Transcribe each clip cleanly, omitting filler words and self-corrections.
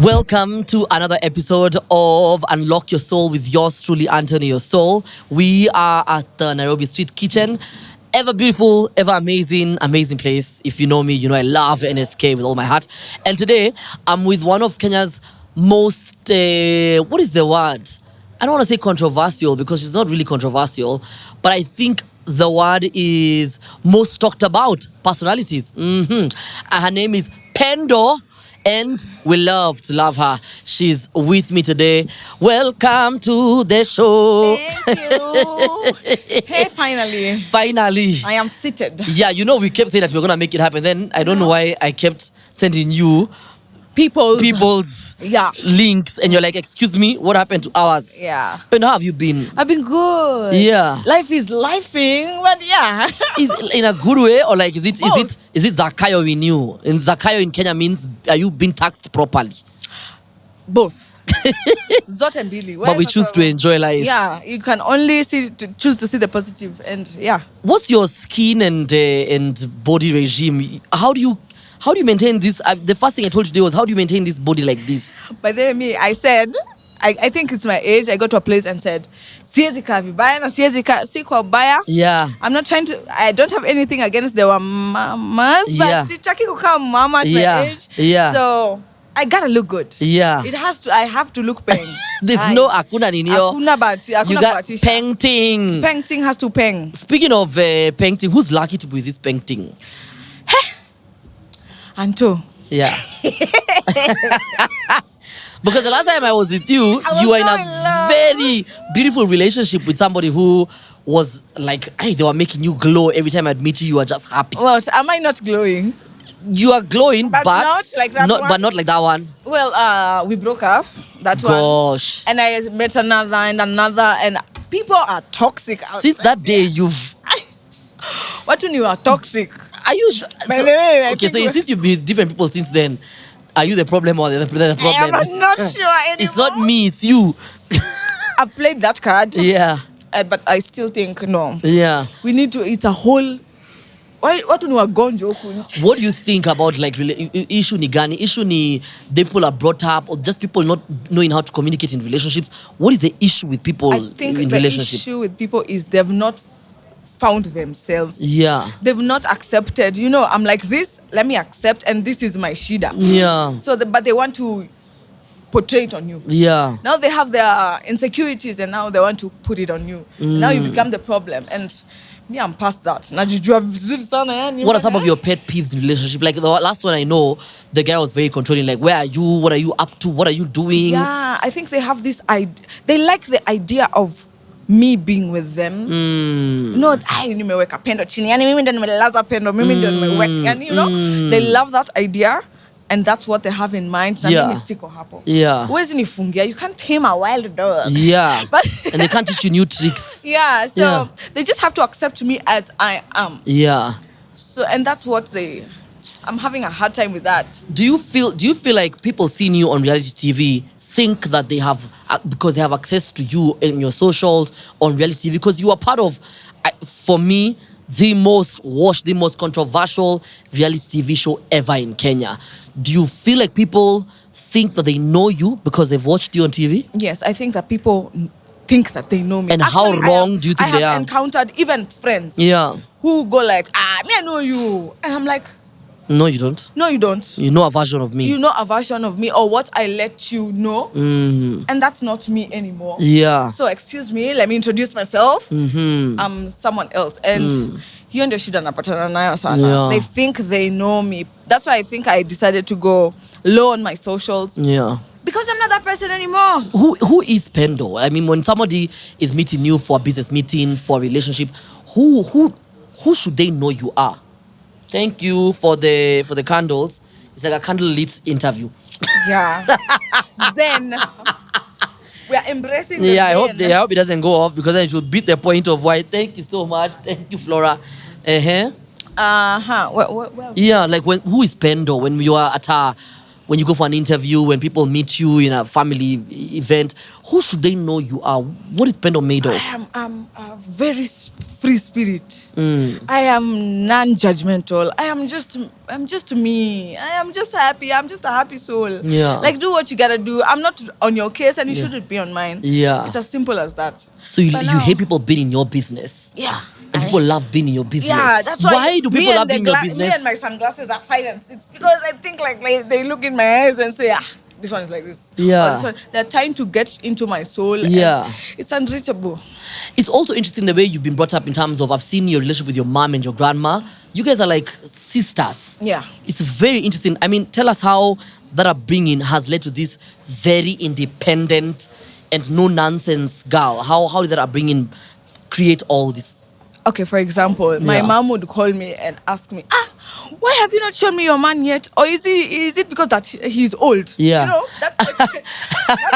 Welcome to another episode of Unlock Your Soul with yours truly, Anthony Your Soul. We are at the Nairobi Street Kitchen. Ever beautiful, ever amazing, amazing place. If you know me, you know I love NSK with all my heart. And today, I'm with one of Kenya's most, what is the word? I don't want to say controversial because she's not really controversial, but I think the word is most talked about personalities. Her name is Pendo. And we love to love her. She's with me today. Welcome to the show. Thank you. Hey, finally. Finally. I am seated. Yeah, you know, we kept saying that we were going to make it happen. Then I don't know why I kept sending you people's links. And you're like, excuse me, what happened to ours? Yeah. But how have you been? I've been good. Yeah. Life is lifing, but yeah. Is it in a good way, or like is it Zakayo in you? And Zakayo in Kenya means are you being taxed properly? Both. Zote mbili. But we choose to enjoy life. Yeah, you can only choose to see the positive, and yeah. What's your skin and body regime? How do you maintain this? The first thing I told you today was, how do you maintain this body like this? By the way, I said, I think it's my age. I got to a place and said, siwezi kaa vibaya na siwezi kaa si kwa ubaya. Yeah. I'm not trying to. I don't have anything against the mamas, but sitaki kukaa mama at my age. Yeah. So I gotta look good. Yeah. I have to look peng. There's no akuna ninyo. Akuna You got painting. Painting has to peng. Speaking of painting, who's lucky to be with this painting? Anto. Yeah. Because the last time I was with you, you were in a very beautiful relationship with somebody who was like, hey, they were making you glow every time I'd meet you. You were just happy. Well, am I not glowing? You are glowing, but not like that one. But not like that one. Well, we broke up. That one. Gosh. And I met another and people are toxic. Since that day, you've. What when you are toxic? Are you sure? Okay, so since you've been with different people since then, are you the problem or the problem? I'm not sure anymore. It's not me, it's you. I've played that card. Yeah. But I still think, no. Yeah. We need to, it's a whole... What when we are gone, what do you think about like issue ni gani? Issue ni the people are brought up, or just people not knowing how to communicate in relationships? What is the issue with people in relationships? I think the issue with people is they've not found themselves. Yeah. They've not accepted. You know, I'm like this, let me accept, and this is my shida. Yeah. So, but they want to portray it on you. Yeah. Now they have their insecurities, and now they want to put it on you. Now you become the problem. And me, I'm past that. What are some of your pet peeves in relationship? Like the last one I know, the guy was very controlling. Like, where are you? What are you up to? What are you doing? Yeah, I think they have this idea. They like the idea of me being with them. No, nimeweka Pendo chini. Yani mimi ndo nimelaza Pendo. Mimi ndo nimeweka. Yani, you know, they love that idea. And that's what they have in mind. Yeah. Yeah. Huwezi nifungia. You can't tame a wild dog. Yeah. And they can't teach you new tricks. Yeah. So they just have to accept me as I am. Yeah. So, and that's what I'm having a hard time with that. Do you feel like people seeing you on reality TV think that they have, because they have access to you in your socials on reality TV, because you are part of, for me, the most watched, the most controversial reality TV show ever in Kenya. Do you feel like people think that they know you because they've watched you on TV? Yes, I think that people think that they know me. And actually, how wrong do you think they are? I have encountered even friends who go like, me, I know you. And I'm like, no, you don't. No, you don't. You know a version of me. You know a version of me, or what I let you know. And that's not me anymore. Yeah. So excuse me, let me introduce myself. I'm someone else. And hiyo ndio shida napatana nayo sana. They think they know me. That's why I think I decided to go low on my socials. Yeah. Because I'm not that person anymore. Who is Pendo? I mean, when somebody is meeting you for a business meeting, for a relationship, who should they know you are? Thank you for the candles. It's like a candlelit interview. Yeah. Zen. We are embracing the Zen. I hope it doesn't go off, because then it will beat the point of why. Thank you so much. Thank you, Flora. Well, yeah, like who is Pendo when you are at when you go for an interview, when people meet you in a family event, who should they know you are? What is Pendo made of? I'm a very free spirit. I am non-judgmental. I'm just me. I am just happy. I'm just a happy soul. Yeah. Like, do what you gotta do. I'm not on your case, and you shouldn't be on mine. Yeah. It's as simple as that. So you But you now- hate people being in your business. Yeah. And people love being in your business. Yeah, that's why. Why do me people and love the being in your Me business? and my sunglasses are 5 and 6 because I think like they look in my eyes and say, this one is like this. Yeah. Or this one. They're trying to get into my soul. Yeah. And it's unreachable. It's also interesting the way you've been brought up in terms of, I've seen your relationship with your mom and your grandma. You guys are like sisters. Yeah. It's very interesting. I mean, tell us how that upbringing has led to this very independent and no nonsense girl. How did that upbringing create all this? Okay, for example, my Yeah. mom would call me and ask me, why have you not shown me your man yet? Or is it because that he's old? Yeah. You know, that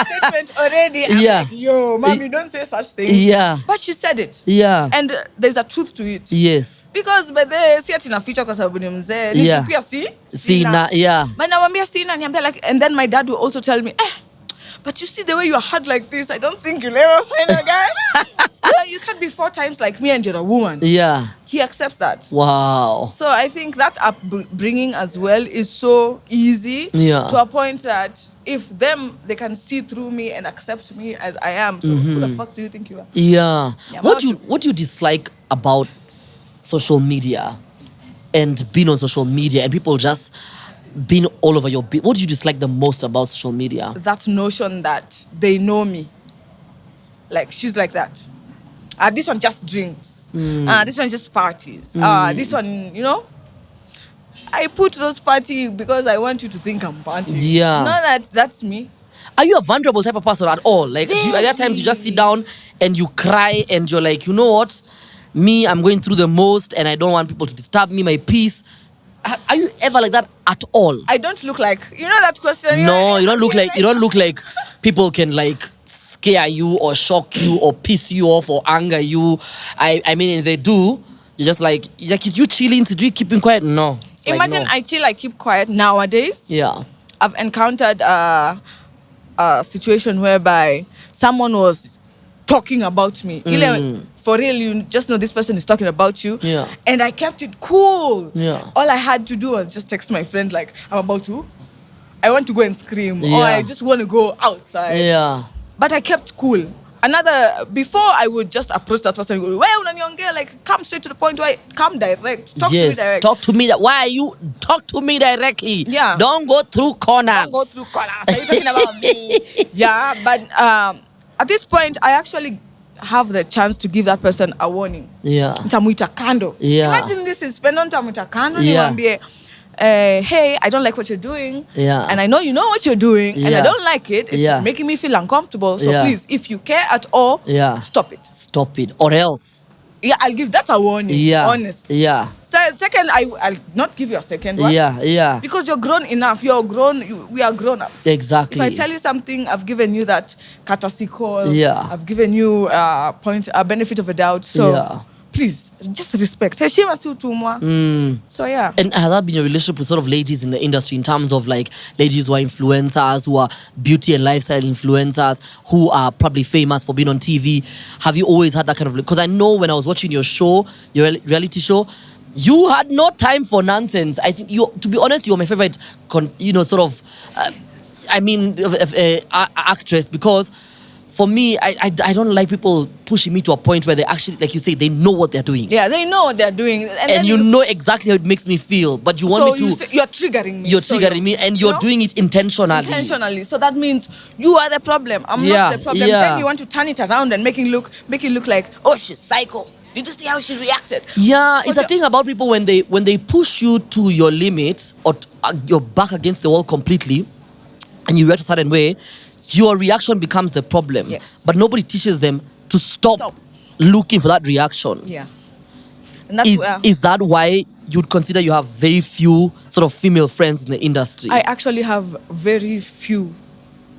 statement already. I'm Yeah. like, yo, mommy, don't say such things. Yeah. But she said it. Yeah. And there's a truth to it. Yes. Because by the si ati naficha kwa sababu ni mzee. Yeah. Nikipia si. Sina, yeah. But nawambia sina, niambia like, and then my dad will also tell me, but you see the way you are hard like this, I don't think you'll ever find a guy. You can't be 4 times like me and you're a woman. Yeah. He accepts that. Wow. So I think that upbringing as well is so easy Yeah. to a point that if they can see through me and accept me as I am. So who the fuck do you think you are? Yeah. Yeah, What do you dislike about social media and being on social media and people just being all over your what do you dislike the most about social media? That notion that they know me. Like, she's like that. This one just drinks. This one just parties. This one, I put those party because I want you to think I'm partying. Yeah. Not that's me. Are you a vulnerable type of person at all? Like, are there times you just sit down and you cry and you're like, you know what? Me, I'm going through the most and I don't want people to disturb me, my peace. Are you ever like that at all? I don't look like, that question? No, you don't look like people can like scare you or shock you or piss you off or anger you. I mean, if they do, you're just like you chilling, do you keeping quiet? No. It's like, Imagine no. I chill, I keep quiet nowadays. Yeah. I've encountered a situation whereby someone was talking about me. For real, you just know this person is talking about you. Yeah. And I kept it cool. Yeah. All I had to do was just text my friend like, I want to go and scream. Or Yeah. I just want to go outside. Yeah. But I kept cool. Before I would just approach that person and go, well, unaniongea, like, come straight to the point. Why? Come direct. Talk to me direct. Talk to me. Why are you talk to me directly? Yeah. Don't go through corners. Don't go through corners. Are you talking about me? Yeah, but at this point, I actually have the chance to give that person a warning. Yeah. Nitamuita kando. Yeah. Imagine this is Pendo, nitamuita kando. Yeah. Niwaambie, hey, I don't like what you're doing. Yeah. And I know you know what you're doing. And Yeah. I don't like it. It's Yeah. making me feel uncomfortable. So Yeah. please, if you care at all, Yeah. stop it. Stop it. Or else. Yeah, I'll give that a warning. Yeah. Honestly. Yeah. Second, I'll not give you a second one. Yeah. Yeah. Because you're grown enough. You're grown. We are grown up. Exactly. If I tell you something, I've given you that courtesy call. Yeah. I've given you a benefit of a doubt. So Yeah. please, just respect. Heshima si utumwa. So yeah. And has that been your relationship with sort of ladies in the industry in terms of like ladies who are influencers, who are beauty and lifestyle influencers, who are probably famous for being on TV? Have you always had that kind of... Because I know when I was watching your show, your reality show, you had no time for nonsense. I think to be honest, you're my favorite, actress because for me, I don't like people pushing me to a point where they actually, like you say, they know what they're doing. Yeah, they know what they're doing. And then You know exactly how it makes me feel, but you want me to... You're triggering me. You're So triggering me and you're doing it intentionally. Intentionally. So that means you are the problem. I'm Yeah, not the problem. yeah. Then you want to turn it around and make it look like, oh, she's psycho. Did you see how she reacted? Yeah, it's But a thing about people when they push you to your limit or you're back against the wall completely and you react a certain way, your reaction becomes the problem. Yes. But nobody teaches them to stop looking for that reaction. Yeah. And that's where Is that why you'd consider you have very few sort of female friends in the industry? I actually have very few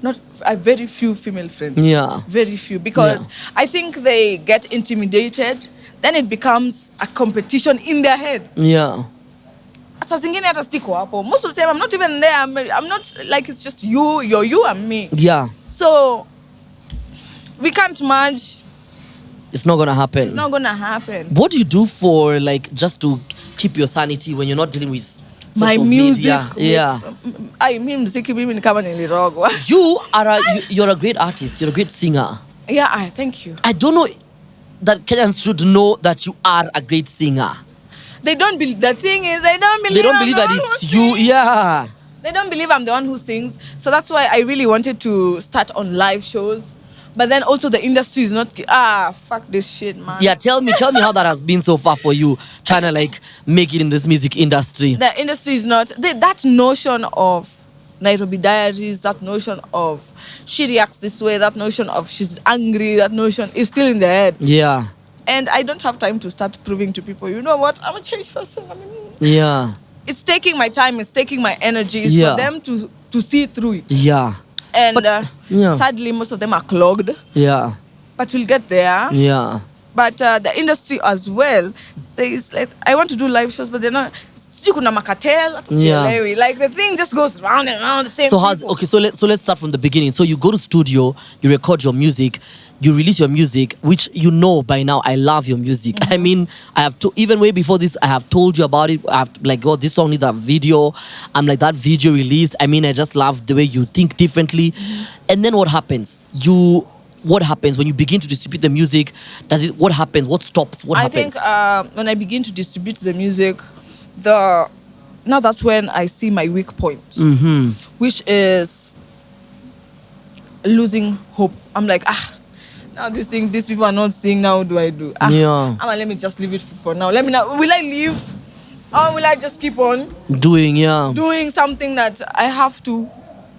female friends. Yeah. Very few. Because I think they get intimidated. Then it becomes a competition in their head. Yeah. Saa zingine hata siko hapo. Most of the time I'm not even there. I'm not like, it's just you're you and me. Yeah. So we can't merge. It's not gonna happen. It's not gonna happen. What do you do for like just to keep your sanity when you're not dealing with My social music. media? Yeah. Mimi muziki mimi ni kama nilirogwa. You're a great artist. You're a great singer. Yeah, thank you. I don't know that Kenyans should know that you are a great singer. They don't believe. The thing is, they don't believe. They don't believe that it's you. Yeah. They don't believe I'm the one who sings. So that's why I really wanted to start on live shows. But then also the industry is not. Fuck this shit, man. Yeah, tell me how that has been so far for you, trying to like make it in this music industry. The industry is not. That notion of Nairobi Diaries, that notion of she reacts this way, that notion of she's angry, that notion is still in their head. Yeah. And I don't have time to start proving to people, you know what, I'm a changed person. Yeah. It's taking my time, it's taking my energy. It's Yeah. for them to see through it. Yeah. And yeah. sadly, most of them are clogged. Yeah. But we'll get there. Yeah. But the industry as well, there's like, I want to do live shows, but they're not. Yeah. Like the thing just goes round and round the same. So let's start from the beginning. So you go to studio, you record your music, you release your music, which you know by now I love your music. Mm-hmm. I mean, I have to, even way before this, I have told you about it. I have like, oh, this song needs a video. I'm like, that video released. I mean, I just love the way you think differently. And then what happens? What happens when you begin to distribute the music? What happens? What stops? What happens? I think when I begin to distribute the music, now that's when I see my weak point, which is losing hope. I'm like, now these people are not singing. Now what do I do? Let me just leave it for now. Let me now. Will I leave, or will I just keep on doing something that I have to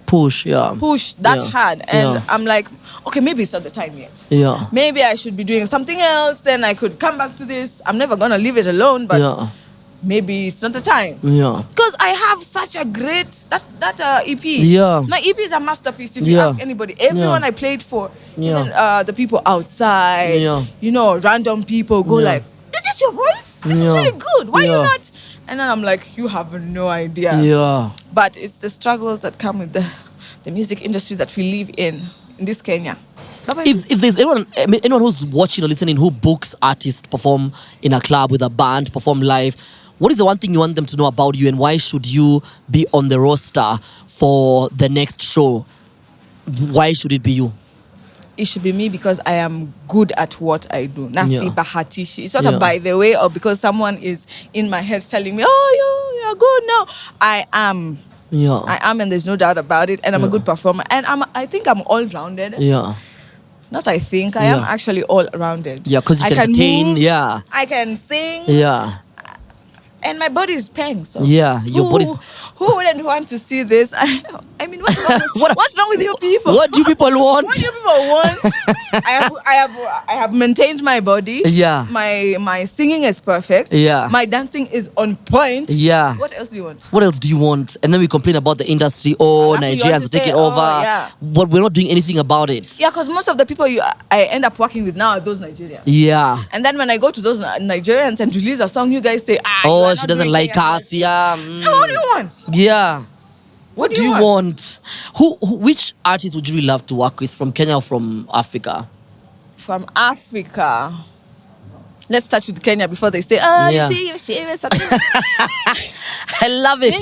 push that hard? And I'm like, okay, maybe it's not the time yet. Yeah. Maybe I should be doing something else. Then I could come back to this. I'm never gonna leave it alone, but. Maybe it's not the time. Yeah. Because I have such a great that EP. Yeah. My EP is a masterpiece. If you ask anybody, everyone I played for, even the people outside, random people go like, "Is this your voice? This is really good. Why you not?" And then I'm like, "You have no idea." Yeah. But it's the struggles that come with the music industry that we live in this Kenya. If there's anyone who's watching or listening who books artists perform in a club with a band, perform live, what is the one thing you want them to know about you, and why should you be on the roster for the next show? Why should it be you? It should be me because I am good at what I do. Nasi bahatishi. It's not a by the way or because someone is in my head telling me, "Oh, you're good now." I am. Yeah. I am, and there's no doubt about it. And I'm a good performer. And I think I'm all-rounded. Yeah. Not I think. I am actually all-rounded. Yeah, because you can entertain. Move, yeah. I can sing. Yeah. And my body is paying. So yeah, your body's... Who wouldn't want to see this? I mean, what's wrong with you people? What do people want? What do people want? I have maintained my body. Yeah. My singing is perfect. Yeah. My dancing is on point. Yeah. What else do you want? What else do you want? And then we complain about the industry. Nigerians are taking over. Yeah. But we're not doing anything about it. Yeah, because most of the people I end up working with now are those Nigerians. Yeah. And then when I go to those Nigerians and release a song, you guys say, she doesn't like us. Yeah. What do you want? Yeah. What do you want? Which artist would you really love to work with from Kenya or from Africa? From Africa. Let's start with Kenya before they say, you see, you're famous. I love it.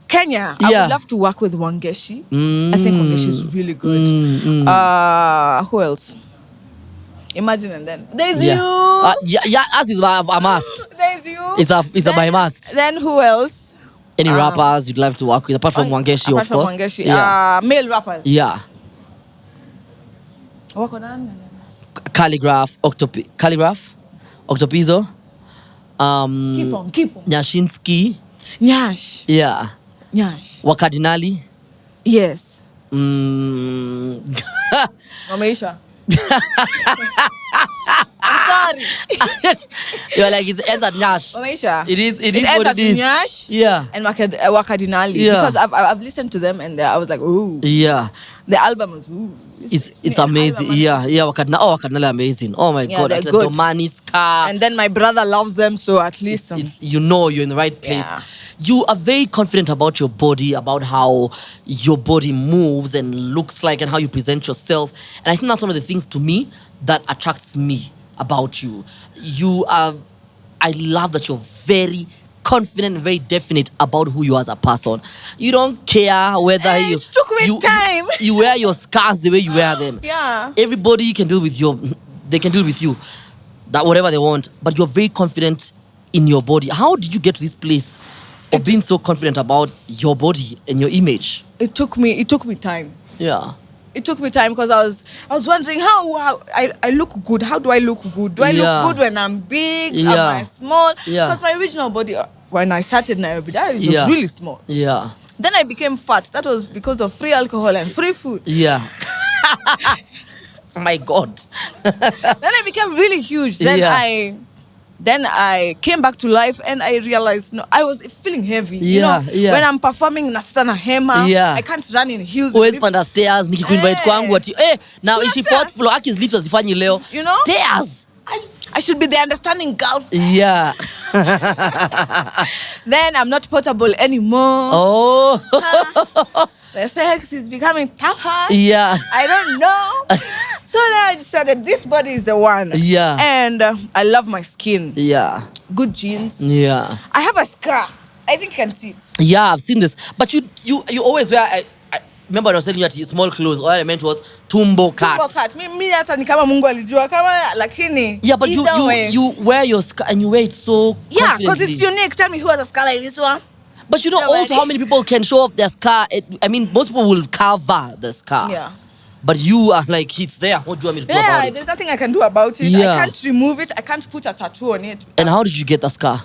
Kenya, I would love to work with Wangeshi. I think Wangeshi is really good. Who else? Imagine and then there's you. As is a must. There's you. It's a by must. Then who else? Any rappers you'd love to work with apart from Wangeshi, of course. Wangeshi. Yeah. Male rappers. Yeah. Calligraph, Octopizzo. Keep on. Nyashinsky. Nyash. Yeah. Nyash. Wakardinali. Yes. Mameisha. I'm sorry. You're like, it ends at Nyash. Mameisha. It is ends what at it is. Nyash. Yeah. And Wakardinali. Yeah. Because I've listened to them and I was like, ooh. Yeah. The album was ooh. It's amazing. Yeah, wakadinala amazing. Oh my Yeah, god, they're like the good. Domani scar. And then my brother loves them, so at least It's you're in the right place. Yeah. You are very confident about your body, about how your body moves and looks like, and how you present yourself. And I think that's one of the things to me that attracts me about you. I love that you're very confident and very definite about who you are as a person. You don't care whether It took me time. You wear your scars the way you wear them. Yeah. Everybody can deal with they can deal with you. That whatever they want. But you're very confident in your body. How did you get to this place of being so confident about your body and your image? It took me time. Yeah. It took me time because I was wondering how I look good. How do I look good? Do I Yeah. look good when I'm big? Yeah. Am I small? Yeah. Because my original body, when I started Nairobi Diaries, was Yeah. really small. Yeah. Then I became fat. That was because of free alcohol and free food. Yeah. Oh my God. Then I became really huge. Then I came back to life and I realized I was feeling heavy. Yeah, yeah. When I'm performing Nasana Hema, Yeah. I can't run in heels. Always panda stairs, nikikuinvite kwangu ati now Kuna ishi stairs. fourth floor, aki lifts asifanyi leo. You know? Stairs. I should be the understanding girlfriend. Yeah. Then I'm not portable anymore. Oh. The sex is becoming tougher. Yeah. I don't know. So then I decided this body is the one. Yeah. And I love my skin. Yeah. Good genes. Yeah. I have a scar. I think you can see it. Yeah, I've seen this. But you always wear. I remember I was telling you that small clothes. All I meant was tumbo cut. Tumbo cut. Mi hata ni kama Mungu alijua kama lakini. Yeah, but either way. you wear your scar and you wear it so Yeah, because confidently. it's unique. Tell me who has a scar like this one. But you know No, also how many people can show off their scar. I mean, most people will cover the scar. Yeah. But you are like, it's there. What do you want me to do about it? There's nothing I can do about it. Yeah. I can't remove it. I can't put a tattoo on it. And how did you get the scar?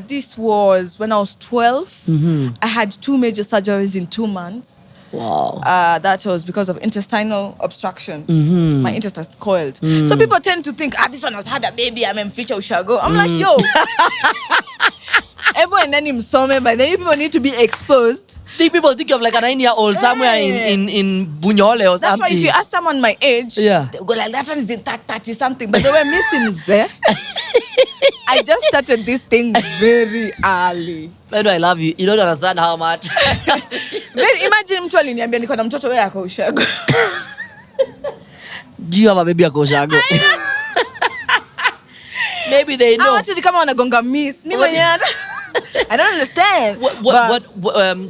This was when I was 12. Mm-hmm. I had 2 major surgeries in 2 months. Wow. That was because of intestinal obstruction. Mm-hmm. My intestines coiled. So people tend to think, this one has had a baby. I'm in future ushago. I'm like, yo. Everyone then msome, but then you people need to be exposed. People think of like a 9-year-old somewhere in Bunyole or That's something. why if you ask someone my age, Yeah. they'll go like, that one is in 30 something. But they were missing there. I just started this thing very early. Pendo, I love you. You don't understand how much. Imagine mtu aliniambia niko na mtoto wewe ako ushago. Do you have a baby at Koshago? Maybe they know. Watu ni kama wanagonga miss. Mimi mwenyewe I don't understand. What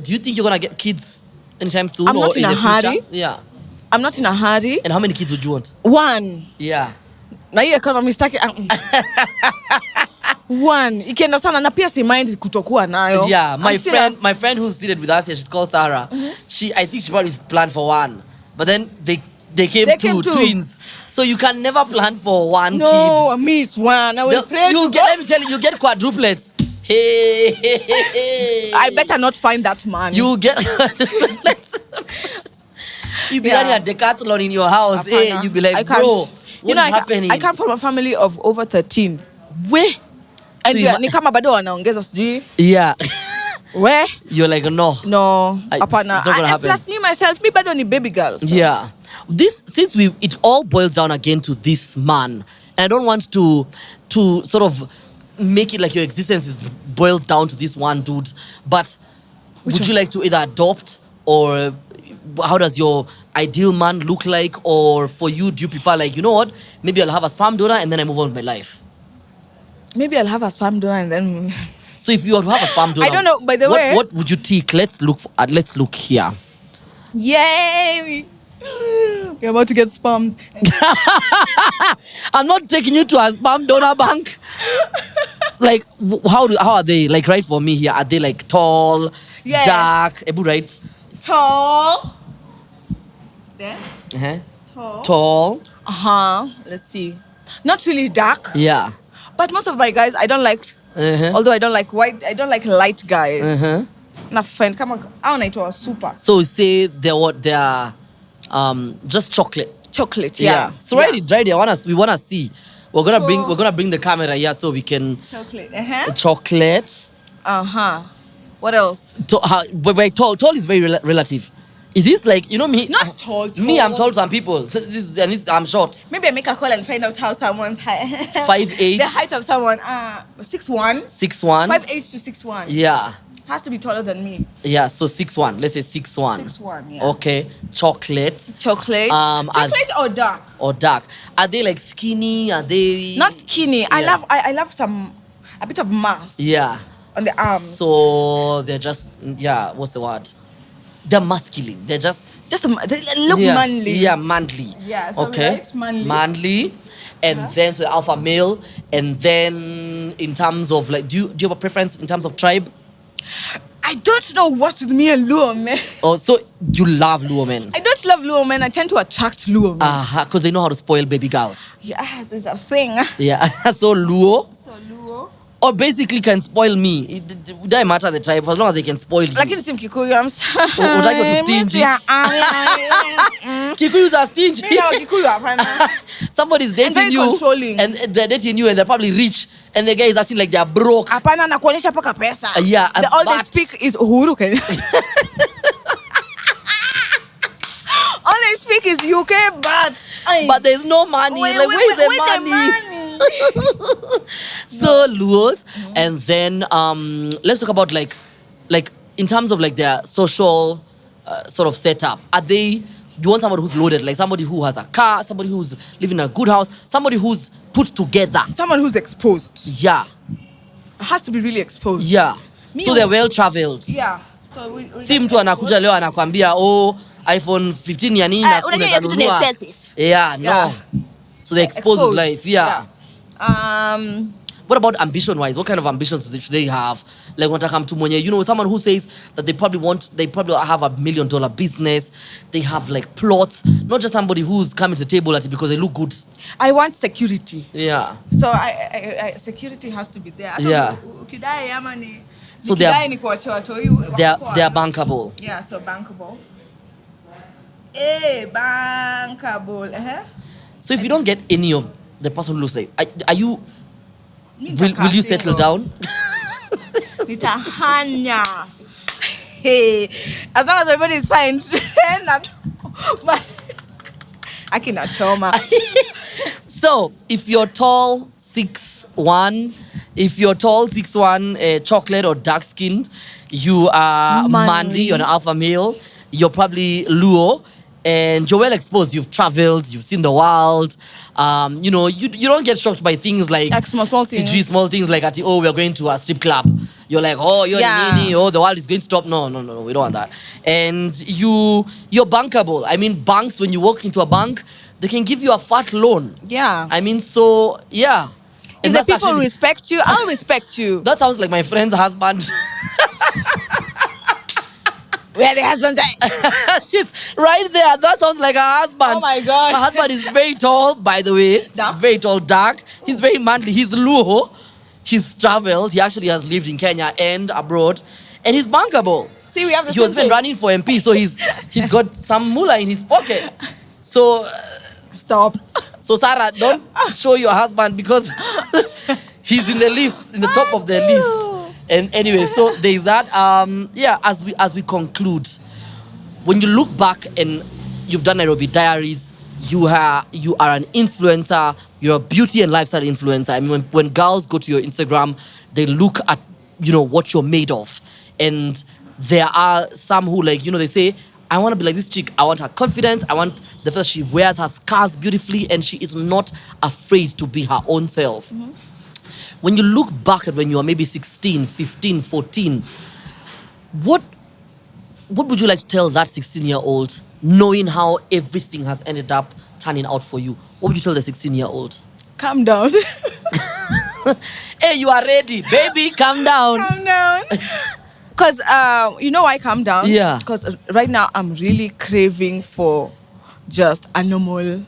do you think you're gonna get kids anytime soon? I'm or not in a the future? hurry. Yeah. I'm not in a hurry. And how many kids would you want? 1. Yeah. Na hiyo economy staki. 1. Ikienda sana na pia si mind kutokuwa nayo. Yeah, my friend who's dated with us here, she's called Sarah. I think she probably planned for 1. But then they came two twins. So you can never plan for 1 kid. No, I miss 1. I will pray to God. Let me tell you get quadruplets. Hey. I better not find that man. You'll get quadruplets. You'll be running a decathlon in your house. Hey, you'll be like, bro, what's happening? I come from a family of over 13. Where? And ni kama bado wanaongeza sijui. Yeah. Where? You're like, no. Hapana. It's not gonna happen. Plus me myself, me bado ni baby girl. So. Yeah. Since it all boils down again to this man, and I don't want to sort of make it like your existence is boiled down to this one dude, but would you like to either adopt, or how does your ideal man look like? Or for you, do you prefer like, you know what, maybe I'll have a sperm donor and then I move on with my life? Maybe I'll have a sperm donor and then... So if you were to have a sperm donor, I don't know, by the way... What would you take? Let's look here. Yay! You're about to get sperms. I'm not taking you to a sperm donor bank. Like, how are they? Like, right for me here, are they like tall, Yes. dark? Ebu, right? Tall. There. Uh-huh. Tall. Let's see. Not really dark. Yeah. But most of my guys, I don't like... Although I don't like white, I don't like light guys. Na friend, kama hao naitwa super. So say they're just chocolate. Chocolate, yeah. So right there, we wanna see. We're gonna bring the camera here so we can. Chocolate. Chocolate. What else? Tall is very relative. Is this like, you know me? Not tall, Me, I'm tall. tall to some people. So I'm short. Maybe I make a call and find out how someone's height. 5'8". The height of someone. 6'1". 6'1". 5'8" to 6'1". Yeah. Has to be taller than me. Yeah, so 6'1". Let's say 6'1". 6'1", yeah. Okay. Chocolate. Chocolate. Chocolate or dark? Or dark. Are they like skinny? Are they Not skinny. Yeah. I love a bit of mass. Yeah. On the arms. So they're just, yeah, what's the word? They're masculine. They're just they look manly. Yeah, manly. Yeah, so okay. right, manly. Manly. And then so the alpha male. And then in terms of like, do you have a preference in terms of tribe? I don't know what's with me and Luo men. Oh, so you love Luo men? I don't love Luo men. I tend to attract Luo men. Because they know how to spoil baby girls. Yeah, there's a thing. Yeah, so Luo. So Luo. Or basically can spoil me. It doesn't matter the tribe, as long as they can spoil you. Like in Sim Kikuyu, I'm sorry. Would I go to stingy? Kikuyus are stingy. Somebody's dating you. Controlling. And they're dating you and they're probably rich. And the guy is acting like they're broke. Apana nakuonyesha paka pesa. Yeah. All they speak is Uhuru Kenya. All they speak is UK, but there's no money. Where's the money? So Luos, and then let's talk about like in terms of like their social sort of setup. Are they? Do you want somebody who's loaded, like somebody who has a car, somebody who's living in a good house, somebody who's put together, someone who's exposed? Yeah, it has to be really exposed. Yeah, so they're well traveled. Yeah, so we si mtu anakuja leo anakwambia iPhone 15 ya nini na unaweza nunua. Yeah, no. So they're exposed with life. Yeah. What about ambition-wise? What kind of ambitions should they have? Like, wanataka mtu mwenye, you know, someone who says that they probably have a $1 million business. They have like plots. Not just somebody who's coming to the table at it because they look good. I want security. Yeah. So security has to be there. Yeah. So they are bankable. Yeah, so bankable. Bankable. So if you don't get any of the person who looks like, are you? Will you settle down? Nitahanya. Hey, as long as everybody is fine, but I cannot trauma. So if you're tall, 6'1", chocolate or dark skinned, you are manly, you're an alpha male, you're probably Luo. And you're well exposed. You've traveled. You've seen the world. You know, you don't get shocked by things like small things. Small things like we're going to a strip club. You're like, you're nini. The world is going to stop. No, we don't want that. And you're bankable. I mean, banks, when you walk into a bank, they can give you a fat loan. Yeah. I mean, so yeah. And if the people respect you, I'll respect you. That sounds like my friend's husband. Where the husband's at? She's right there. That sounds like her husband. Oh my God. Her husband is very tall, by the way. Dark? Very tall, dark. He's very manly. He's Luo. He's traveled. He actually has lived in Kenya and abroad. And he's bankable. See, we have the He was been running for MP, so he's got some moolah in his pocket. So stop. So Sarah, don't show your husband because he's in the list, in the top of the list. And anyway, so there's that. As we conclude, when you look back and you've done Nairobi Diaries, you are an influencer. You're a beauty and lifestyle influencer. I mean, when girls go to your Instagram, they look at what you're made of, and there are some who they say, I want to be like this chick. I want her confidence. I want the fact she wears her scars beautifully and she is not afraid to be her own self. Mm-hmm. When you look back at when you were maybe 16, 15, 14, what would you like to tell that 16-year-old, knowing how everything has ended up turning out for you? What would you tell the 16-year-old? Calm down. Hey, you are ready. Baby, calm down. Calm down. Because, you know why calm down? Yeah. Because right now I'm really craving for just a normal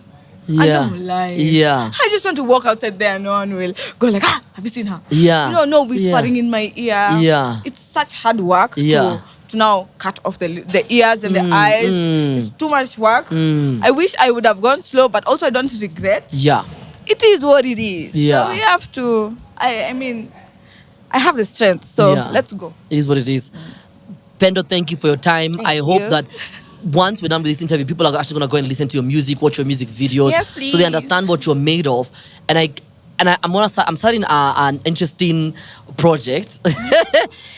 life. Yeah. I just want to walk outside there and no one will go like, have you seen her? Yeah. No whispering in my ear. Yeah. It's such hard work to now cut off the ears and the eyes. It's too much work. I wish I would have gone slow, but also I don't regret. Yeah. It is what it is. Yeah. So we have to, I mean, I have the strength, so let's go. It is what it is. Pendo, thank you for your time. I hope that once we're done with this interview, people are actually gonna go and listen to your music, watch your music videos, Yes, so they please. understand what you're made of. And I'm starting an interesting project.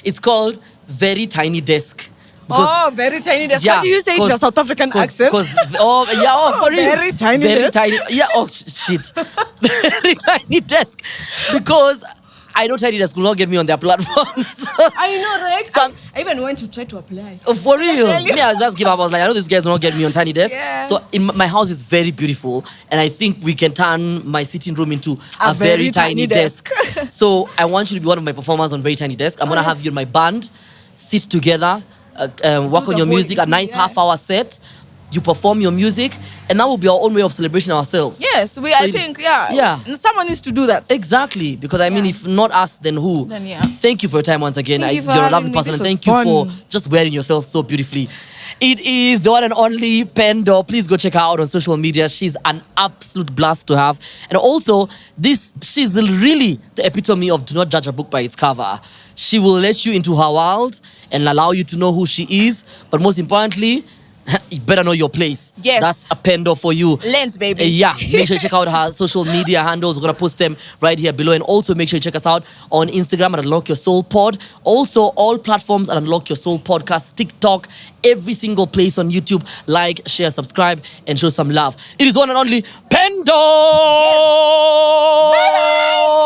It's called Very Tiny Desk. Oh, very tiny desk. What do you say to your South African accent? For real. Very tiny Very desk. tiny. Yeah. Oh shit. Very tiny desk, because I know Tiny Desk will not get me on their platforms. I know, right? So I even went to try to apply. for real. tell you. Me, I just give up. I was like, I know these guys will not get me on Tiny Desk. Yeah. So my house is very beautiful, and I think we can turn my sitting room into A a very very tiny tiny desk. desk. So I want you to be one of my performers on Very Tiny Desk. I'm gonna have you in my band, sit together, work on the your whole music, a nice yeah. half-hour set. You perform your music, and that will be our own way of celebrating ourselves. Yes, So I think, yeah. Yeah. Someone needs to do that. Exactly, because I mean, Yeah. if not us, then who? Then, yeah. Thank you for your time once again. Thank you for You're a having lovely me. person, This and was thank you for fun. just wearing yourself so beautifully. It is the one and only Pendo. Please go check her out on social media. She's an absolute blast to have, and also she's really the epitome of do not judge a book by its cover. She will let you into her world and allow you to know who she is, but most importantly, you better know your place. Yes. That's a Pendo for you. Lens, baby. Yeah, make sure you check out her social media handles. We're going to post them right here below. And also make sure you check us out on Instagram at Unlock Your Soul Pod. Also, all platforms at Unlock Your Soul Podcast, TikTok, every single place on YouTube. Like, share, subscribe, and show some love. It is one and only Pendo!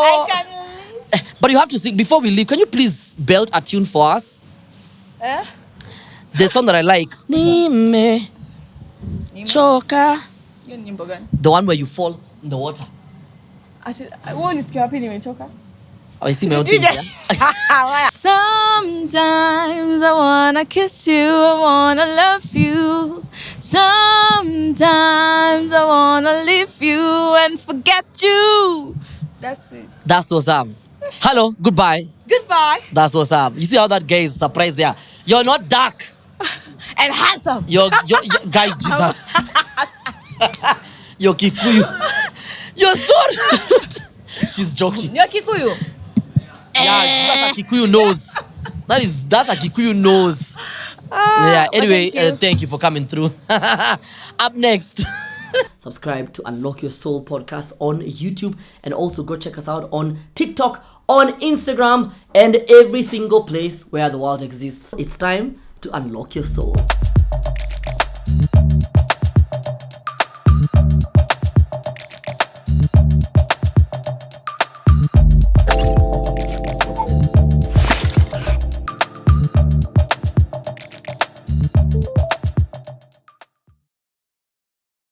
I can... But you have to sing, before we leave, can you please belt a tune for us? The song that I like. Nime choka. Hiyo ni nyimbo gani? The one where you fall in the water. Wewe ulisikia wapi nimechoka? Oh, I see my own things, yeah? Sometimes I wanna kiss you, I wanna love you. Sometimes I wanna leave you and forget you. That's it. That's what's up. Hello, goodbye. Goodbye. That's what's up. You see how that guy is surprised there? You're not dark. And handsome. You're guy Jesus. You're Kikuyu. You're so rude. She's joking. You're Kikuyu. Yeah, that's a Kikuyu nose. That's a Kikuyu nose. Yeah, anyway, thank you for coming through. Up next. Subscribe to Unlock Your Soul podcast on YouTube, and also go check us out on TikTok, on Instagram, and every single place where the world exists. It's time to unlock your soul.